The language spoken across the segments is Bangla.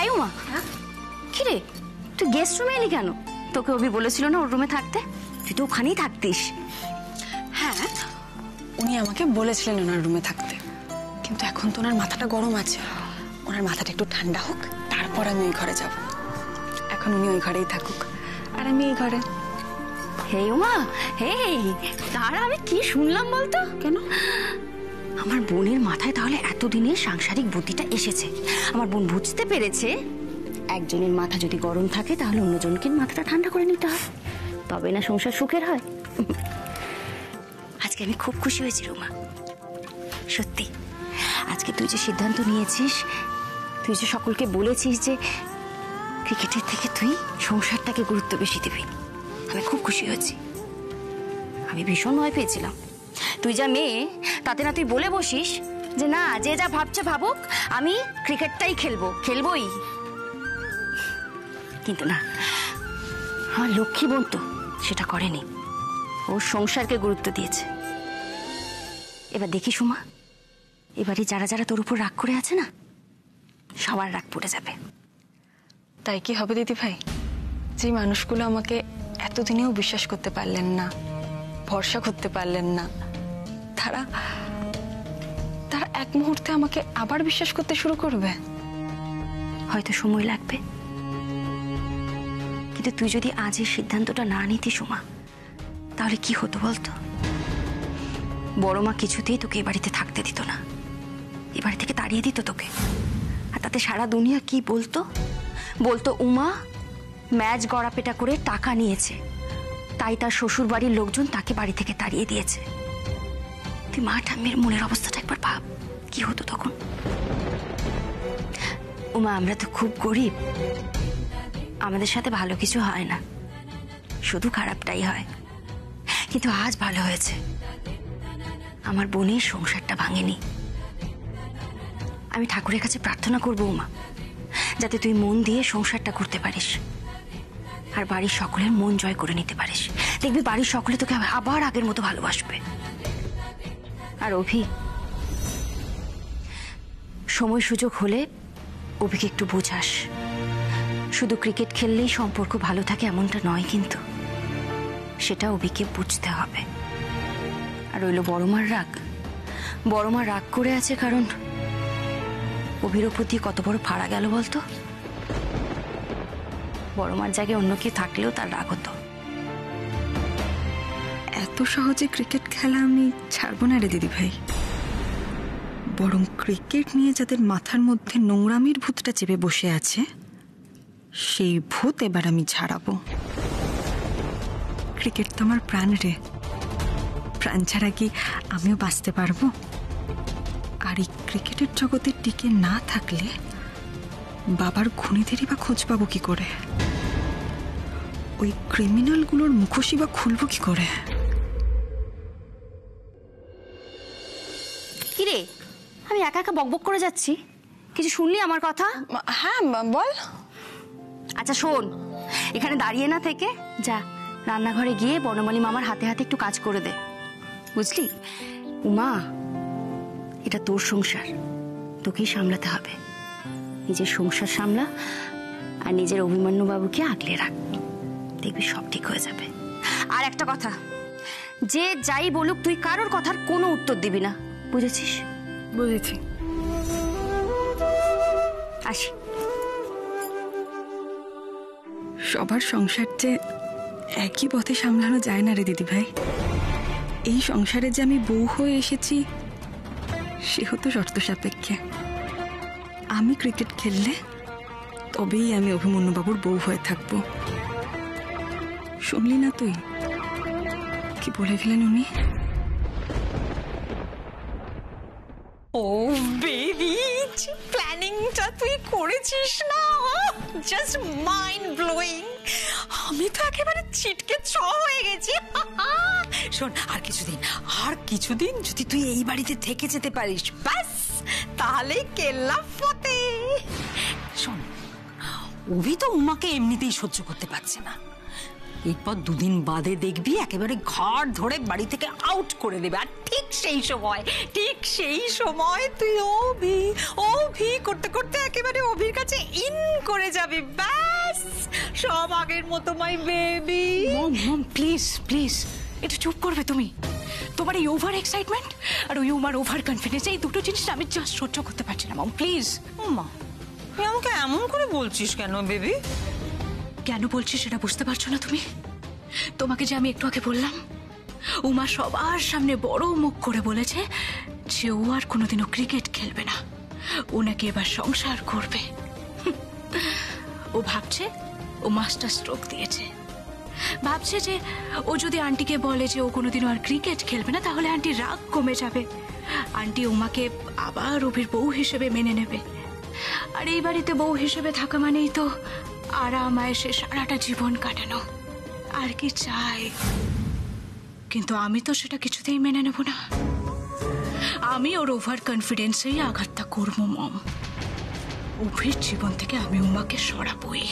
এই উমা, কি রে তুই গেস্ট রুমে এলি কেন? তোকে অভি বলেছিল না ওর রুমে থাকতে? তুই তো ওখানেই থাকতিস। হ্যাঁ, উনি আমাকে বলেছিলেন ওনার রুমে থাকতে, কিন্তু এখন তো ওনার মাথাটা গরম আছে। ওনার মাথাটা একটু ঠান্ডা হোক, তারপর আমি ওই ঘরে যাব। এখন উনি ওই ঘরেই থাকুক আর আমি এই ঘরে। হে উমা, হে, তার আমি কি শুনলাম বলতো? কেন? আমার বোনের মাথায় তাহলে এতদিনের সাংসারিক বুদ্ধিটা এসেছে। আমার বোন বুঝতে পেরেছে একজনের মাথা যদি গরম থাকে তাহলে অন্যজনকে মাথাটা ঠান্ডা করে নিতে হয়, তবে না সংসার সুখের হয়। আজকে আমি খুব খুশি হয়েছি রুমা, সত্যি। আজকে তুই যে সিদ্ধান্ত নিয়েছিস, তুই যে সকলকে বলেছিস যে ক্রিকেটের থেকে তুই সংসারটাকে গুরুত্ব বেশি দিবি, আমি খুব খুশি হয়েছি। আমি ভীষণ ভয় পেয়েছিলাম তুই যা মেয়ে তাতে না তুই বলে বসিস যে না, যে যা ভাবছে ভাবুক, আমি ক্রিকেটটাই খেলবোই। কিন্তু না, আমার লক্ষ্মী বোন তো সেটা করেনি, ওর সংসারকে গুরুত্ব দিয়েছে। এবার দেখি সুমা, এবারে যারা যারা তোর উপর রাগ করে আছে না, সবার রাগ পড়ে যাবে। তাই কি হবে দিদি ভাই? যে মানুষগুলো আমাকে এতদিনেও বিশ্বাস করতে পারলেন না, ভরসা করতে পারলেন না, তারা এক মুহূর্তে আমাকে আবার বিশ্বাস করতে শুরু করবে। হয়তো সময় লাগবে, কিন্তু তুই যদি আজ এই সিদ্ধান্তটা না নিতি সুমা, তাহলে কি হতো বলতো? বড় মা কিছুতেই তোকে এ বাড়িতে থাকতে দিত না, এ বাড়ি থেকে তাড়িয়ে দিত তোকে। আর তাতে সারা দুনিয়া কি বলতো উমা ম্যাচ গড়াপেটা করে টাকা নিয়েছে, তাই তার শ্বশুর বাড়ির লোকজন তাকে বাড়ি থেকে তাড়িয়ে দিয়েছে। তুই মা ঠাম্মির মনের অবস্থাটা একবার ভাব, কি হতো তখন? উমা, আমরা তো খুব গরিব, আমাদের সাথে ভালো কিছু হয় না, শুধু খারাপটাই হয়। কিন্তু আজ ভালো হয়েছে, আমার বোনের সংসারটা ভাঙেনি। আমি ঠাকুরের কাছে প্রার্থনা করবো উমা, যাতে তুই মন দিয়ে সংসারটা করতে পারিস আর বাড়ির সকলের মন জয় করে নিতে পারিস। দেখবি বাড়ির সকলে তোকে আবার আগের মতো ভালোবাসবে। আর অভি, সময় সুযোগ হলে অভিকে একটু বোঝাস, শুধু ক্রিকেট খেললেই সম্পর্ক ভালো থাকে এমনটা নয়, কিন্তু সেটা অভিকে বুঝতে হবে। আর রইল বড়মার রাগ, বড়মা রাগ করে আছে কারণ অভির প্রতি কত বড় ফাড়া গেল বলতো। বড়মার জায়গায় অন্য কেউ থাকলেও তার রাগ হতো। এত সহজে ক্রিকেট খেলা আমি ছাড়বো না রে দিদি ভাই, বরং ক্রিকেট নিয়ে যাদের মাথার মধ্যে নোংরামির ভূতটা চেপে বসে আছে, সেই ভূত এবার আমি ঝাড়াবো। ক্রিকেট তো আমার প্রাণ রে, প্রাণ ছাড়া কি আমিও বাঁচতে পারবো? আর এই ক্রিকেটের জগতে টিকে না থাকলে বাবার খুনিদেরই বা খোঁজ পাবো কি করে? ওই ক্রিমিনালগুলোর মুখোশই বা খুলবো কি করে? কিরে, আমি একা একা বকবক করে যাচ্ছি, কিছু শুনলি আমার কথা? হ্যাঁ বল। আচ্ছা শোন, এখানে দাঁড়িয়ে না থেকে যা রান্নাঘরে গিয়ে বনমালী মামার হাতে হাতে একটু কাজ করে দে, বুঝলি? উমা, এটা তোর সংসার, তোকেই সামলাতে হবে। নিজের সংসার সামলা আর নিজের অভিমন্যু বাবুকে আগলে রাখ, দেখবি সব ঠিক হয়ে যাবে। আর একটা কথা, যে যাই বলুক তুই কারোর কথার কোনো উত্তর দিবি না, বুঝেছিস? বুঝেছি। আসি। সবার সংসার যে একই পথে সামলানো যায় না রে দিদি ভাই। এই সংসারে যে আমি বউ হয়ে এসেছি সে হতো শর্ত সাপেক্ষে। আমি ক্রিকেট খেললে তবেই আমি অভিমন্যু বাবুর বউ হয়ে থাকবো। শুনলি না তুই কি বলে গেলেন উনি? ও বেবি, প্ল্যানিংটা তুই করেছিস না, জাস্ট মাইন্ড ব্লোয়িং। আমি তো একেবারে ছিটকে ছ হয়ে গেছি। শোন, আর কিছুদিন যদি তুই এই বাড়িতে থেকে যেতে পারিস, ব্যাস তাহলে কেল্লা ফতে। শোন, অভি তো উমাকে এমনিতেই সহ্য করতে পারছে না, এরপর দুদিন বাদে দেখবি একেবারে ঘর ধরে বাড়ি থেকে আউট করে দেবে। আর ঠিক সেই সময় তুই অভি করতে করতে একেবারে অভির কাছে ইন করে যাবি। ব্যাস সব আগের মতো my baby. Mom please please একটু চুপ করবে তুমি? তোমার এই ওভার এক্সাইটমেন্ট আর ওই আমার ওভার কনফিডেন্স, এই দুটো জিনিস আমি জাস্ট সহ্য করতে পারছি না মম, প্লিজ। মা তুই আমাকে এমন করে বলছিস কেন বেবি? কেন বলছি সেটা বুঝতে পারছো না তুমি? তোমাকে যে আমি একটু আগে বললাম, উমা সবার সামনে বড় মুখ করে বলেছে যে ও আর কোনোদিনও ক্রিকেট খেলবে না, ও নাকি এবার সংসার করবে। ও ভাবছে ও মাস্টার স্ট্রোক দিয়েছে, ভাবছে যে ও যদি আন্টিকে বলে যে ও কোনোদিনও আর ক্রিকেট খেলবে না তাহলে আন্টির রাগ কমে যাবে, আন্টি উমাকে আবার অভির বউ হিসেবে মেনে নেবে। আর এই বাড়িতে বউ হিসেবে থাকা মানেই তো আরাম আয়েসে সারাটা জীবন কাটানো, আর কি চাই? কিন্তু আমি তো সেটা কিছুতেই মেনে নেব না। আমি ওর ওভার কনফিডেন্সেই আঘাতটা করবো মম। অভির জীবন থেকে আমি উমাকে সরাবই,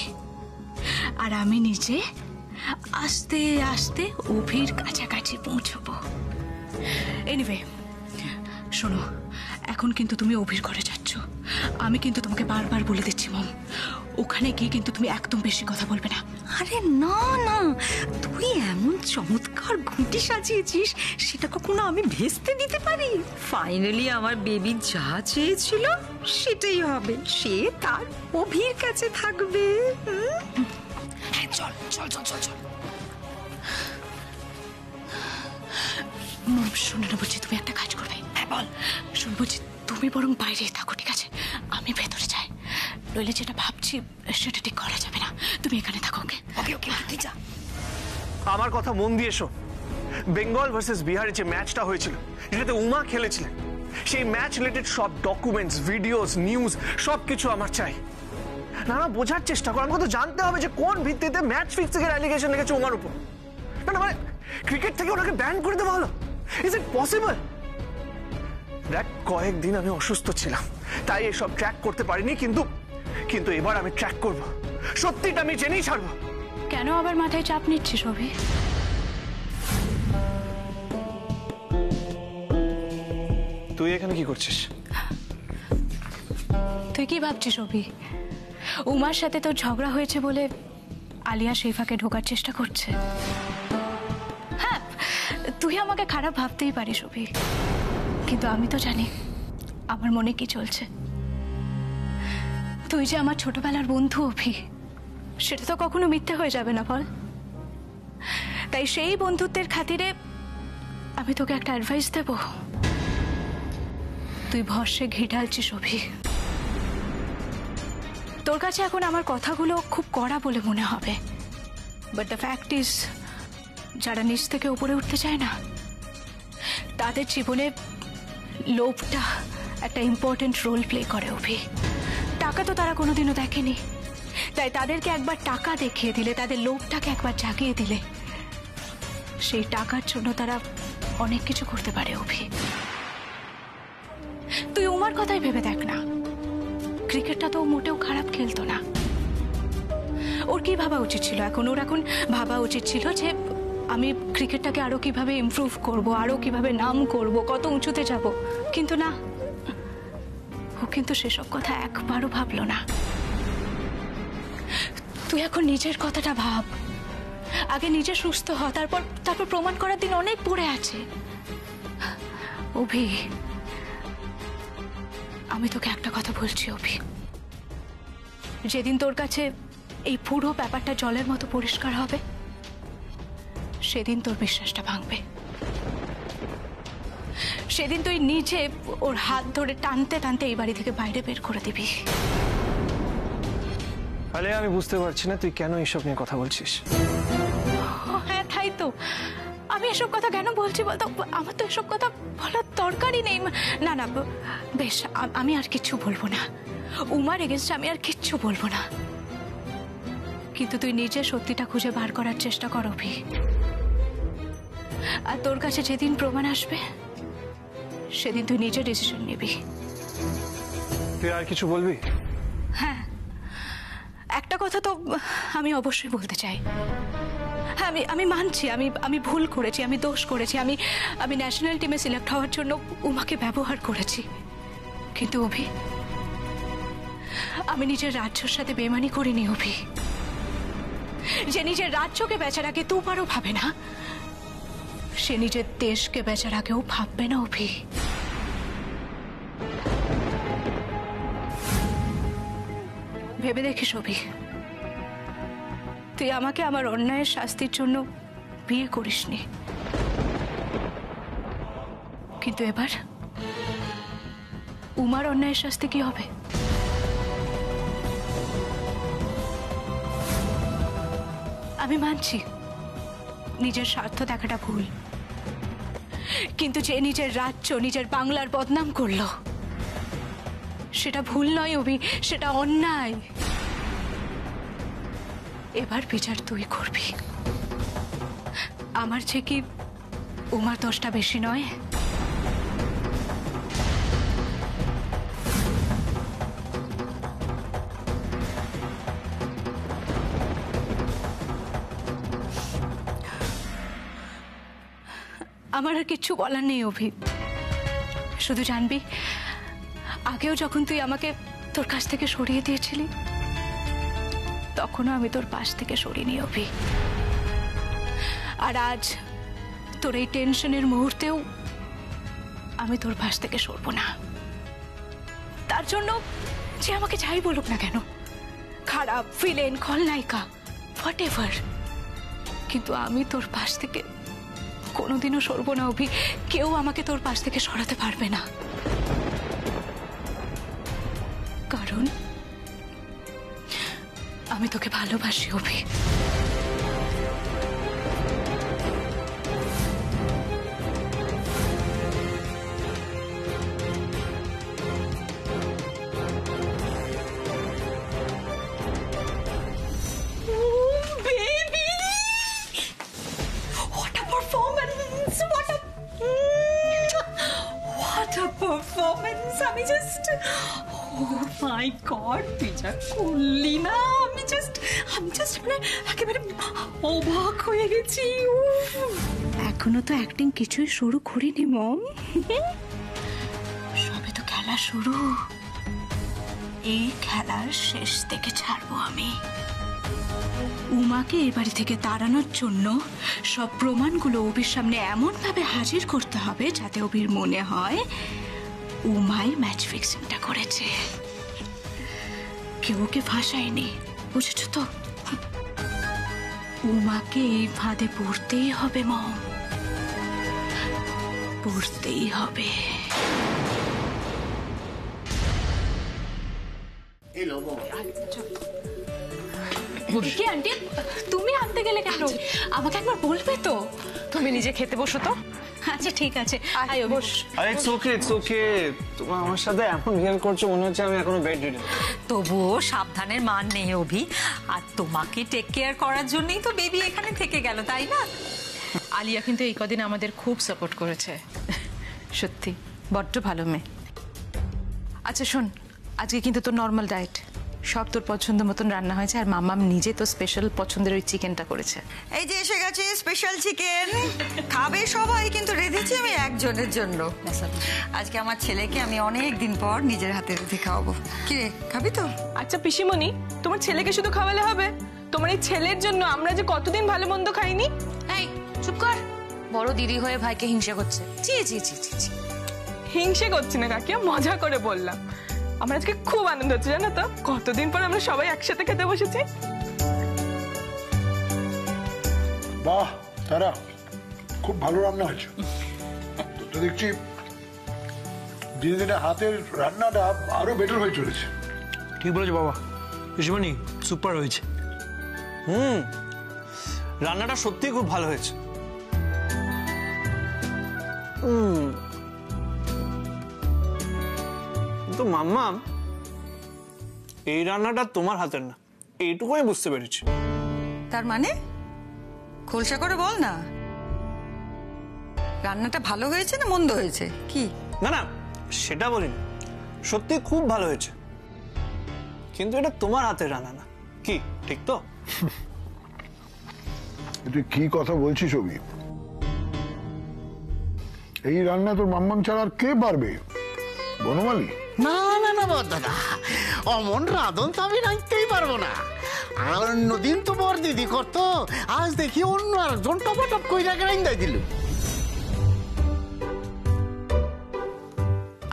আর আমি নিজে আস্তে আস্তে অভির কাছাকাছি পৌঁছবো। এনিওয়ে শোনো, এখন কিন্তু তুমি অভির ঘরে যাচ্ছ, আমি কিন্তু তোমাকে বারবার বলে দিচ্ছি মম, ওখানে গিয়ে কিন্তু তুমি একদম বেশি কথা বলবে না। আরে না না, তুই এমন চমৎকার ঘুঁটি সাজিয়েছিস সেটা কখনো আমি ভেস্তে দিতে পারি? ফাইনালি আমার বেবি যা চেয়েছিল সেটাই হবে, সে তার অভির কাছে থাকবে। হ্যাঁ চল চল চল চল চল। মম শুনে না, বলছি তুমি একটা কাজ করবে। হ্যাঁ বল। শুন বলছি তুমি বরং বাইরে থাকো, ঠিক আছে? আমি ভেতরে যাই, নইলে যেটা ভাবছি সেটা ঠিক করা যাবে না। তুমি এখানে থাকো। ওকে ওকে ওকে তুই যা। আমার কথা মন দিয়ে শোন, বেঙ্গল ভার্সেস বিহারের যে ম্যাচটা হয়েছিল যেটাতে উমা খেলেছিলেন, সেই ম্যাচ রিলেটেড সব ডকুমেন্টস, ভিডিওস, নিউজ সবকিছু আমার চাই। না না, বোঝার চেষ্টা কর, আমাকে তো জানতে হবে যে কোন ভিত্তিতে ম্যাচ ফিক্সিংয়ের অ্যালিগেশন লেগেছে উমার উপর। না না, মানে ক্রিকেট থেকে ওনাকে ব্যান করে দেওয়া হলো? Is it possible? দেখ, কয়েকদিন আমি অসুস্থ ছিলাম, তাই এসব ট্র্যাক করতে পারিনি, কিন্তু এবার আমি ট্র্যাক করব, সত্যিটা আমি জেনেই ছাড়বো। কেন আবার মাথায় চাপ নিচ্ছিস অভি? তুই এখানে কি করছিস? তুই কি ভাবছিস অভি? উমার সাথে তোর ঝগড়া হয়েছে বলে আলিয়া সেই ফাঁকে ঢোকার চেষ্টা করছে? হ্যাঁ, তুই আমাকে খারাপ ভাবতেই পারিস অভি, কিন্তু আমি তো জানি আমার মনে কি চলছে। তুই যে আমার ছোটবেলার বন্ধু অভি, সেটা তো কখনো মিথ্যে হয়ে যাবে না বল? তাই সেই বন্ধুত্বের খাতিরে আমি তোকে একটা অ্যাডভাইস দেব। তুই ভরসে ঘি ঢালছিস অভি। তোর কাছে এখন আমার কথাগুলো খুব কড়া বলে মনে হবে, বাট দ্য ফ্যাক্ট ইজ, যারা নিচ থেকে উপরে উঠতে চায় না তাদের জীবনে লোভটা একটা ইম্পর্টেন্ট রোল প্লে করে অভি। টাকা তো তারা কোনোদিনও দেখেনি, তাই তাদেরকে একবার টাকা দেখিয়ে দিলে, তাদের লোভটাকে একবার জাগিয়ে দিলে, সেই টাকার জন্য তারা অনেক কিছু করতে পারে অভি। তুই উমার কথাই ভেবে দেখ না, ক্রিকেটটা তো মোটেও খারাপ খেলতো না। ওর কি ভাবা উচিত ছিল এখন? ওর এখন ভাবা উচিত ছিল যে আমি ক্রিকেটটাকে আরো কিভাবে ইমপ্রুভ করব, আরো কিভাবে নাম করব, কত উঁচুতে যাব। কিন্তু না, ও কিন্তু সেসব কথা একবারও ভাবলো না। তুই এখন নিজের কথাটা ভাব, আগে নিজে সুস্থ হ, তারপর প্রমাণ করার দিন অনেক পড়ে আছে অভি। আমি তোকে একটা কথা বলছি অভি, যেদিন তোর কাছে এই পুরো ব্যাপারটা জলের মতো পরিষ্কার হবে, সেদিন তোর বিশ্বাসটা ভাঙবে। সেদিন তুই নিজে ওর হাত ধরে টানতে টানতে এই বাড়ি থেকে বাইরে বের করে দিবি। আরে আমি বুঝতে পারছি না তুই কেন এইসব নিয়ে কথা বলছিস। হ্যাঁ তাই তো, আমি এসব কথা কেন বলছি বলতো? আমার তো এসব কথা বলার দরকারই নেই। না না বেশ, আমি আর কিচ্ছু বলবো না, উমার এগেনস্টে আমি আর কিচ্ছু বলবো না। কিন্তু তুই নিজে সত্যিটা খুঁজে বার করার চেষ্টা কর অভি, আর তোর কাছে যেদিন প্রমাণ আসবে সেদিন তুই নিজে ডিসিশন নিবি। তুই আর কিছু বলবি? হ্যাঁ, একটা কথা তো আমি অবশ্যই বলতে চাই। হ্যাঁ আমি মানছি, আমি ভুল করেছি, আমি দোষ করেছি, আমি ন্যাশনাল টিমে সিলেক্ট হওয়ার জন্য উমাকে ব্যবহার করেছি। কিন্তু অভি, আমি নিজের রাজ্যের সাথে বেমানি করিনি অভি। যে নিজের রাজ্যকে বেচার আগে দুবারও ভাবে না, সে নিজের দেশকে বেচার আগেও ভাববে না অভি। ভেবে দেখিস অভি, তুই আমাকে আমার অন্যায়ের শাস্তির জন্য বিয়ে করিসনি, কিন্তু এবার উমার অন্যায়ের শাস্তি কি হবে? আমি মানছি নিজের স্বার্থ দেখাটা ভুল, কিন্তু যে নিজের রাজ্য, নিজের বাংলার বদনাম করলো, সেটা ভুল নয় অভি, সেটা অন্যায়। এবার বিচার তুই করবি। আমার চেয়ে কি উমার দোষটা বেশি নয়? আমার আর কিচ্ছু বলার নেই অভি, শুধু জানবি আগেও যখন তুই আমাকে তোর কাছ থেকে সরিয়ে দিয়েছিলি, তখনও আমি তোর পাশ থেকে সরিনি অভি। আর আজ তোর এই টেনশনের মুহূর্তেও আমি তোর পাশ থেকে সরবো না। তার জন্য যে আমাকে যাই বলুক না কেন, খারাপ, ভিলেন, খলনায়িকা, হোয়াটএভার, কিন্তু আমি তোর পাশ থেকে কোনোদিনও সরবো না অভি। কেউ আমাকে তোর পাশ থেকে সরাতে পারবে না, কারণ আমি তোকে ভালোবাসি অভি। পারফরমেন্স, আমি জাস্ট ও মাই গড, তুই যা করলি না, আমি জাস্ট মানে একেবারে অবাক হয়ে গেছি। এখনো তো অ্যাক্টিং কিছুই শুরু করিনি মম, সবে তো খেলা শুরু। এই খেলার শেষ থেকে ছাড়বো আমি। উমাকে এই বাড়ি থেকে তাড়ানোর জন্য সব প্রমাণগুলো অভির সামনে এমন ভাবে হাজির করতে হবে যাতে অভির মনে হয় উমাই ম্যাচ ফিক্সিংটা করেছে, কেউ ওকে ফাঁসায়নি। বুঝেছ তো? উমাকে এই ফাঁদে পড়তেই হবে মম, পড়তেই হবে। কি আন্টি, তুমি আনতে গেলে কেন? আমাকে একবার বলবে তো। তুমি নিজে খেতে বসো তো। আচ্ছা ঠিক আছে, বস। আরে ইটস ওকে। তোমরা আমার সাথে এখন বিহেভ করছো মনে হচ্ছে আমি এখনো বেড রিডেন। তবুও সাবধানের মান নেই অভি, আর তোমাকে টেক কেয়ার করার জন্যই তো বেবি এখানে থেকে গেল, তাই না? আলিয়া কিন্তু এই কদিন আমাদের খুব সাপোর্ট করেছে, সত্যি বড্ড ভালো মেয়ে। আচ্ছা শোন, আজকে কিন্তু তোর নর্মাল ডায়েট, সব তোর পছন্দ মতন রান্না হয়েছে, আর মাম্মাম নিজে তো স্পেশাল পছন্দের ওই চিকেনটা করেছে। এই যে এসে গেছে স্পেশাল চিকেন, খাবে সবাই, কিন্তু রেঁধেছি আমি একজনের জন্য। আজকে আমার ছেলেকে আমি অনেক দিন পর নিজের হাতে রেঁধে খাওয়াবো। কি রে, খাবি তো? আচ্ছা পিসিমণি, তোমার ছেলেকে শুধু খাওয়ালে হবে? তোমার এই ছেলের জন্য আমরা যে কতদিন ভালো মন্দ খাইনি। এই চুপ কর, বড় দিদি হয়ে ভাইকে হিংসা করছে। জি জি জি জি জি, হিংসে করছি না কাকিয়া, মজা করে বললাম। আমার আজকে খুব আনন্দ হচ্ছে জানো তো, কতদিন পর আমরা সবাই একসাথে খেতে বসেছি। বাহ তারা, খুব ভালো রান্না হয়েছে। তো দেখছি দিনে দিনে হাতের রান্নাটা আরো বেটার হয়ে চলেছে। ঠিক বলেছো বাবা, পিসিমণি সুপার হয়েছে। রান্নাটা সত্যিই খুব ভালো হয়েছে। তো মাম্মা, এই রান্নাটা তোমার হাতের না, এইটুকু আমি বুঝতে পেরেছি। তার মানে খোলসা করে বল না, রান্নাটা ভালো হয়েছে না মন্দ হয়েছে? কি না না, সেটা বলিনি, সত্যি খুব ভালো হয়েছে, কিন্তু এটা তোমার হাতের রান্না না। কি ঠিক তো? তুই কি কথা বলছিস অভি? এই রান্না তোর মাম্মাম ছাড়া আর কে পারবে? বনমালী? না না না দাদা, অমন রাঁধন তো আমি রাঁধতেই পারবো না। আর অন্যদিন তো বর দিদি করতো, আজ দেখি অন্য আরেকজন টপাটপ কইরা রান্দাই দিল।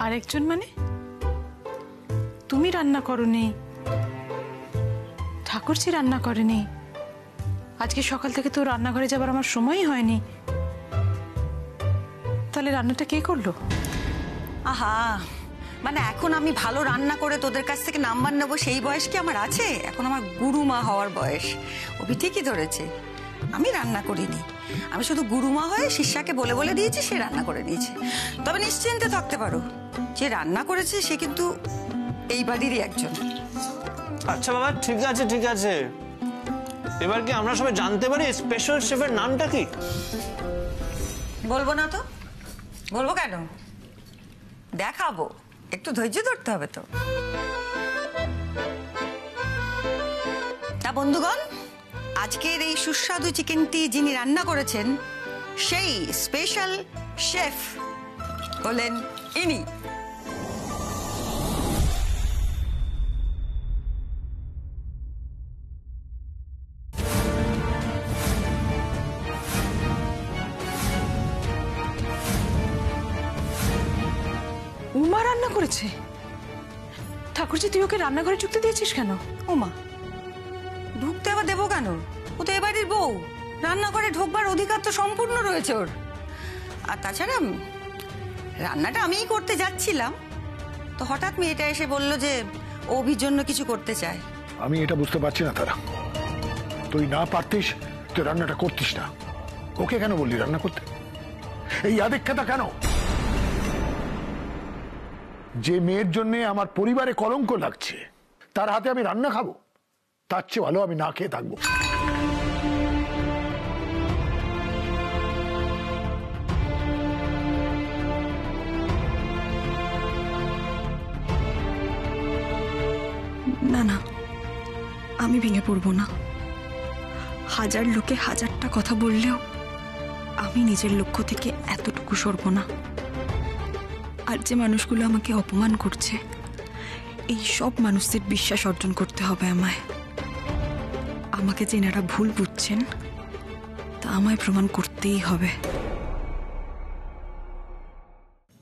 আরেকজন মানে? তুমি রান্না করনি, ঠাকুরজি রান্না করেনি, আজকে সকাল থেকে তো রান্নাঘরে যাবার আমার সময়ই হয়নি। তাহলে রান্নাটা কে করলো? আহা, মানে এখন আমি ভালো রান্না করে তোদের কাছ থেকে নাম্বার নেবো সেই বয়স কি আমার আছে? এখন আমার গুরুমা হওয়ার বয়স। অভি ঠিকই ধরেছে, আমি রান্না করিনি, আমি শুধু গুরুমা হয়ে শিষ্যাকে বলে বলে দিয়েছি, সে রান্না করে নিয়েছে। তবে নিশ্চিন্তে থাকতে পারো, যে রান্না করেছে সে কিন্তু এই বাড়িরই একজন। আচ্ছা বাবা, ঠিক আছে ঠিক আছে, এবার কি আমরা সবাই জানতে পারি স্পেশাল শেফের নামটা কি? বলবো না তো? বলবো কেন, দেখাবো, একটু ধৈর্য ধরতে হবে তো। তা বন্ধুগণ, আজকের এই সুস্বাদু চিকেনটি যিনি রান্না করেছেন সেই স্পেশাল শেফ হলেন ইনি। উমা রান্না করেছে? ঠাকুরজি, তুই ওকে রান্নাঘরে ঢুকতে দিয়েছিস কেন? ওমা, ঢুকতে আবার দেবো কেন? ও তো এবাড়ির বউ, রান্নাঘরে ঢোকবার অধিকার তো সম্পূর্ণ রয়েছে ওর। আর তাছাড়া রান্নাটা আমিই করতে যাচ্ছিলাম, তো হঠাৎ মেয়েটা এসে বললো যে অভির জন্য কিছু করতে চায়। আমি এটা বুঝতে পারছি না তারা, তুই না পারতিস তুই রান্নাটা করতিস না, ওকে কেন বললি রান্না করতে? এই আদিক্ষেতা কেন? যে মেয়ের জন্য আমার পরিবারে কলঙ্ক লাগছে তার হাতে আমি রান্না খাবো? তার চেয়ে ভালো আমি না খেয়ে থাকবো। না না, আমি ভেঙে পড়বো না। হাজার লোকে হাজারটা কথা বললেও আমি নিজের লক্ষ্য থেকে এতটুকু সরব না। আর যে মানুষগুলো আমাকে অপমান করছে, এই সব মানুষদের বিশ্বাস অর্জন করতে হবে আমায়। আমাকে যে এনারা ভুল বুঝছেন তা আমায় প্রমাণ করতেই হবে।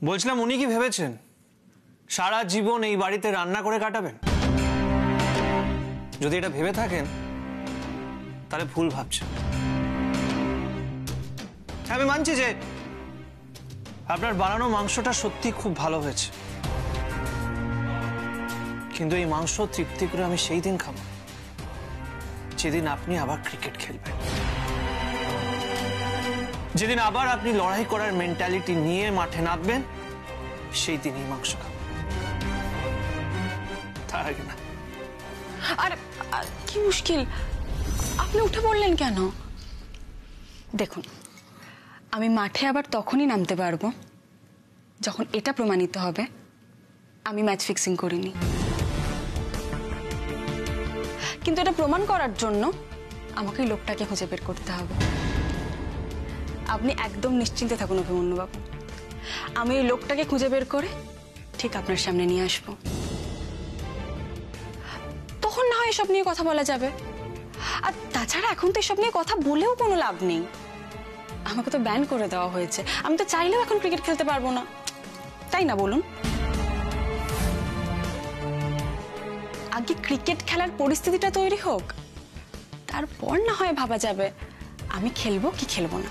বলছিলাম, উনি কি ভেবেছেন সারা জীবন এই বাড়িতে রান্না করে কাটাবেন? যদি এটা ভেবে থাকেন তাহলে ভুল ভাবছেন। আমি মানছি যে আপনার বানানো মাংসটা সত্যি খুব ভালো হয়েছে, কিন্তু এই মাংস তৃপ্তি করে আমি সেই দিন খাবো যেদিন আপনি আবার ক্রিকেট খেলবেন, যেদিন আবার আপনি লড়াই করার মেন্টালিটি নিয়ে মাঠে নামবেন, সেই দিনই মাংস খাবো, তার আগে না। আর কি মুশকিল, আপনি উঠে পড়লেন কেন? দেখুন, আমি মাঠে আবার তখনই নামতে পারবো যখন এটা প্রমাণিত হবে আমি ম্যাচ ফিক্সিং করিনি। কিন্তু এটা প্রমাণ করার জন্য আমাকে এই লোকটাকে খুঁজে বের করতে হবে। আপনি একদম নিশ্চিন্তে থাকুন অভিমন্যুবাবু, আমি এই লোকটাকে খুঁজে বের করে ঠিক আপনার সামনে নিয়ে আসবো। তখন না হয় এসব নিয়ে কথা বলা যাবে। আর তাছাড়া এখন তো এসব নিয়ে কথা বলেও কোনো লাভ নেই, আমাকে তো ব্যান করে দেওয়া হয়েছে। আমি তো চাইলেও এখন ক্রিকেট খেলতে পারবো না, তাই না বলুন? আগে ক্রিকেট খেলার পরিস্থিতিটা তৈরি হোক, তারপর না হয় ভাবা যাবে আমি খেলবো কি খেলবো না।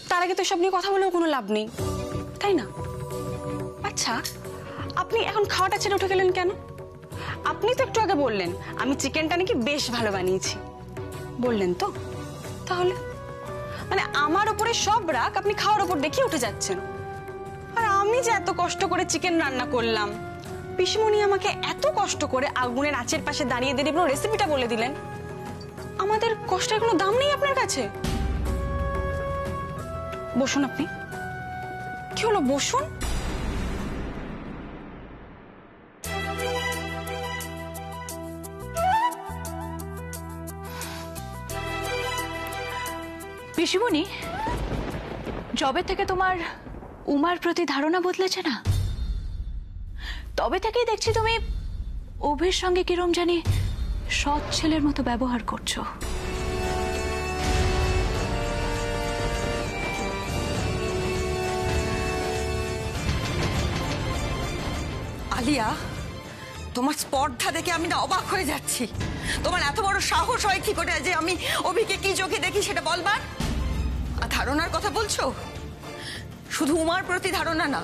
তার আগে তো এসব নিয়ে কথা বলেও কোনো লাভ নেই, তাই না? আচ্ছা, আপনি এখন খাওয়াটা ছেড়ে উঠে গেলেন কেন? আপনি তো একটু আগে বললেন আমি চিকেনটা নাকি বেশ ভালো বানিয়েছি, বললেন তো? তাহলে মানে আমার উপরে সব রাগ আপনি খাওয়ার উপর দেখিয়ে উঠে যাচ্ছেন। আর আমি যে এত কষ্ট করে চিকেন রান্না করলাম, পিসমণি আমাকে এত কষ্ট করে আগুনের আঁচের পাশে দাঁড়িয়ে দিয়ে পুরো রেসিপিটা বলে দিলেন, আমাদের কষ্টের কোনো দাম নেই আপনার কাছে? বসুন, আপনি কি হলো, বসুন। পিসিমণি, যবে থেকে তোমার উমার প্রতি ধারণা বদলেছে না, তবে থেকেই দেখছি তুমি অভির সঙ্গে কিরম জানি সৎ ছেলের মতো ব্যবহার করছো। আলিয়া, তোমার স্পর্ধা দেখে আমি না অবাক হয়ে যাচ্ছি। তোমার এত বড় সাহস হয় কি করে যে আমি অভিকে কি চোখে দেখি সেটা বলবার? আর ধারণার কথা বলছো? শুধু উমার প্রতি ধারণা না,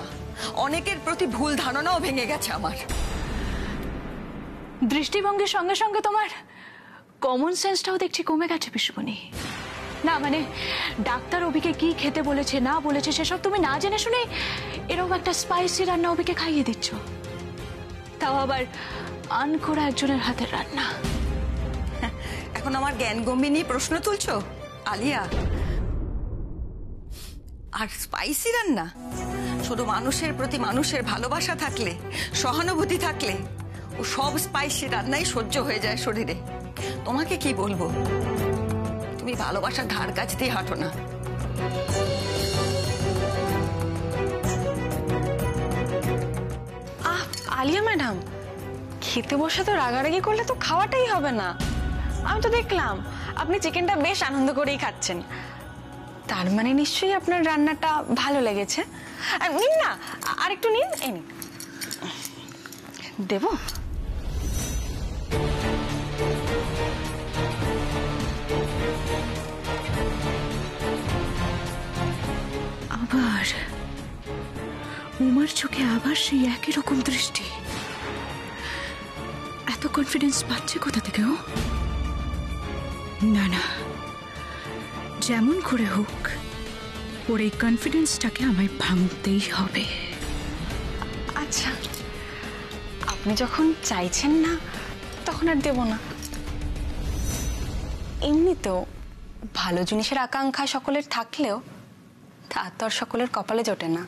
অনেকের প্রতি ভুল ধারণাও ভেঙে গেছে আমার। দৃষ্টিভঙ্গির সঙ্গে সঙ্গে তোমার কমন সেন্সটাও দেখছি কমে গেছে পিসিমণি। না মানে ডাক্তার অভিকে কি খেতে বলেছে না বলেছে সেসব তুমি না জেনে শুনে এরকম একটা স্পাইসি রান্না অভিকে খাইয়ে দিচ্ছ, তাও আবার আনকোড়া একজনের হাতের রান্না। এখন আমার জ্ঞান গম্ভীর নিয়ে প্রশ্ন তুলছো আলিয়া? আর স্পাইসি রান্না? শুধু মানুষের প্রতি মানুষের ভালোবাসা থাকলে, সহানুভূতি থাকলে ও সব স্পাইসি রান্নাই সহ্য হয়ে যায় শরীরে। তোমাকে কি বলবো, তুমি ভালোবাসার ধার কাছ দিয়ে হাঁটো না। আলিয়া ম্যাডাম, খেতে বসে তো রাগারাগি করলে তো খাওয়াটাই হবে না। আমি তো দেখলাম আপনি চিকেনটা বেশ আনন্দ করেই খাচ্ছেন, তার মানে নিশ্চয়ই আপনার রান্নাটা ভালো লেগেছে। নিন না, আর একটু নিন। এই নিন, দেব? আবার উমার চোখে আবার সেই একই রকম দৃষ্টি। এত কনফিডেন্স পাচ্ছে কোথা থেকে ও? না না, যেমন করে হোক ওর এই কনফিডেন্সটাকে আমায় ভাঙতেই হবে। আচ্ছা, আপনি যখন চাইছেন না তখন আর দেব না। এমনিতেও ভালো জিনিসের আকাঙ্ক্ষা সকলের থাকলেও তা তো আর সকলের কপালে জোটে না।